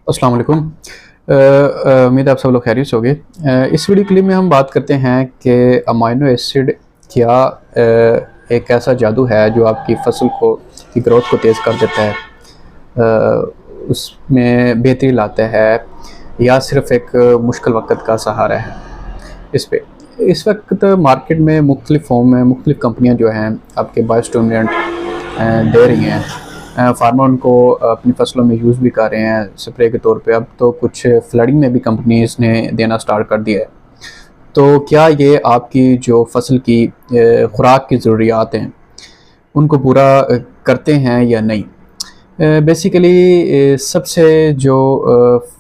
अस्सलाम वालेकुम। उम्मीद है आप सब लोग खैरियत से होंगे। इस वीडियो क्लिप में हम बात करते हैं कि अमाइनो एसिड क्या एक ऐसा जादू है जो आपकी फसल को की ग्रोथ को तेज़ कर देता है, उसमें बेहतरी लाता है, या सिर्फ एक मुश्किल वक़्त का सहारा है। इस वक्त मार्केट में मुख्तलिफ़ फॉर्म में मुख्तलिफ़ कंपनियाँ जो हैं आपके बायोस्टिमुलेंट दे रही हैं। फार्मर उनको अपनी फसलों में यूज़ भी कर रहे हैं स्प्रे के तौर पे। अब तो कुछ फ्लडिंग में भी कंपनीज़ ने देना स्टार्ट कर दिया है। तो क्या ये आपकी जो फसल की खुराक की ज़रूरियात हैं उनको पूरा करते हैं या नहीं? बेसिकली सबसे जो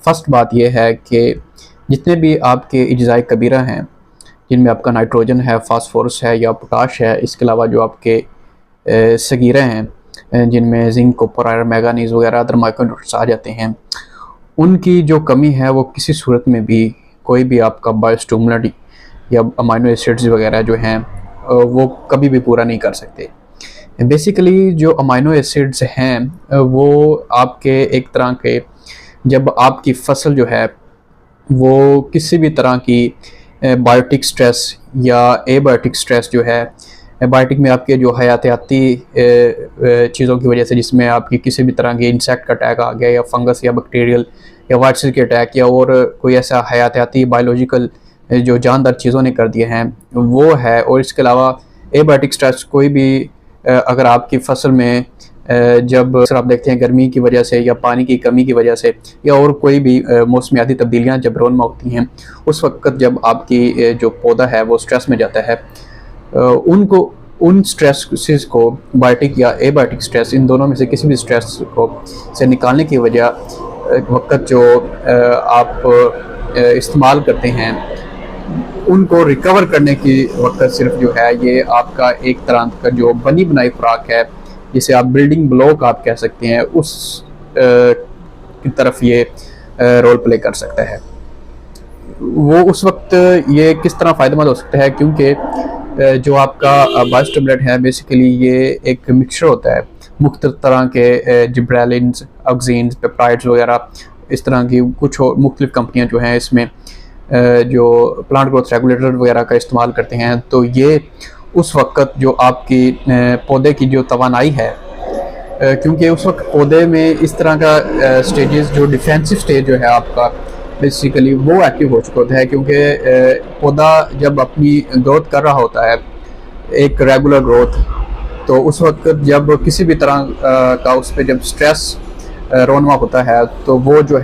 फर्स्ट बात यह है कि जितने भी आपके अज्जाए कबीरा हैं, जिनमें आपका नाइट्रोजन है, फास्फोरस है या पोटाश है, इसके अलावा जो आपके सगीरे हैं जिनमें जिंक, कॉपर, आयरन, मैंगनीज वगैरह अदर माइक्रोन्यूट्रिएंट्स आ जाते हैं, उनकी जो कमी है वो किसी सूरत में भी कोई भी आपका बायोस्टिमुलेंट या अमाइनो एसिड्स वगैरह जो हैं वो कभी भी पूरा नहीं कर सकते। बेसिकली जो अमाइनो एसिड्स हैं वो आपके एक तरह के, जब आपकी फसल जो है वो किसी भी तरह की बायोटिक स्ट्रेस या एबायोटिक स्ट्रेस जो है, बायोटिक में आपके जो हयातियाती चीज़ों की वजह से, जिसमें आपकी किसी भी तरह के इंसेक्ट का अटैक आ गया या फंगस या बैक्टीरियल या वाइट सेल के अटैक या और कोई ऐसा हयातियाती बायोलॉजिकल जो जानदार चीज़ों ने कर दिए हैं वो है। और इसके अलावा एबायोटिक स्ट्रेस कोई भी अगर आपकी फसल में जब अक्सर आप देखते हैं गर्मी की वजह से या पानी की कमी की वजह से या और कोई भी मौसमियाती तब्दीलियाँ जब रोन में होती हैं, उस वक्त जब आपकी जो पौधा है वो स्ट्रेस में जाता है, उनको उन स्ट्रेसेस को बायोटिक या एबायोटिक स्ट्रेस, इन दोनों में से किसी भी स्ट्रेस को से निकालने की वजह वक्त जो आप इस्तेमाल करते हैं उनको रिकवर करने की वक्त सिर्फ जो है ये आपका एक तरह का जो बनी बनाई खुराक है, जिसे आप बिल्डिंग ब्लॉक आप कह सकते हैं, उस की तरफ ये रोल प्ले कर सकता है। वो उस वक्त ये किस तरह फ़ायदेमंद हो सकता है, क्योंकि जो आपका बायोस्टिमुलेंट है बेसिकली ये एक मिक्सचर होता है मुख्तलिफ तरह के जिब्रेलिन्स, ऑक्सीन्स, पेप्टाइड्स वगैरह, इस तरह की कुछ मुख्तलिफ कंपनियां जो हैं इसमें जो प्लांट ग्रोथ रेगुलेटर वगैरह का इस्तेमाल करते हैं। तो ये उस वक्त जो आपकी पौधे की जो तवानाई है, क्योंकि उस वक्त पौधे में इस तरह का स्टेजेस, जो डिफेंसिव स्टेज जो है आपका बेसिकली वो एक्टिव हो चुका होता है, क्योंकि पौधा जब अपनी ग्रोथ कर रहा होता है एक रेगुलर ग्रोथ, तो उस वक्त जब किसी भी तरह का उस पर जब स्ट्रेस रोनमा होता है तो वो जो है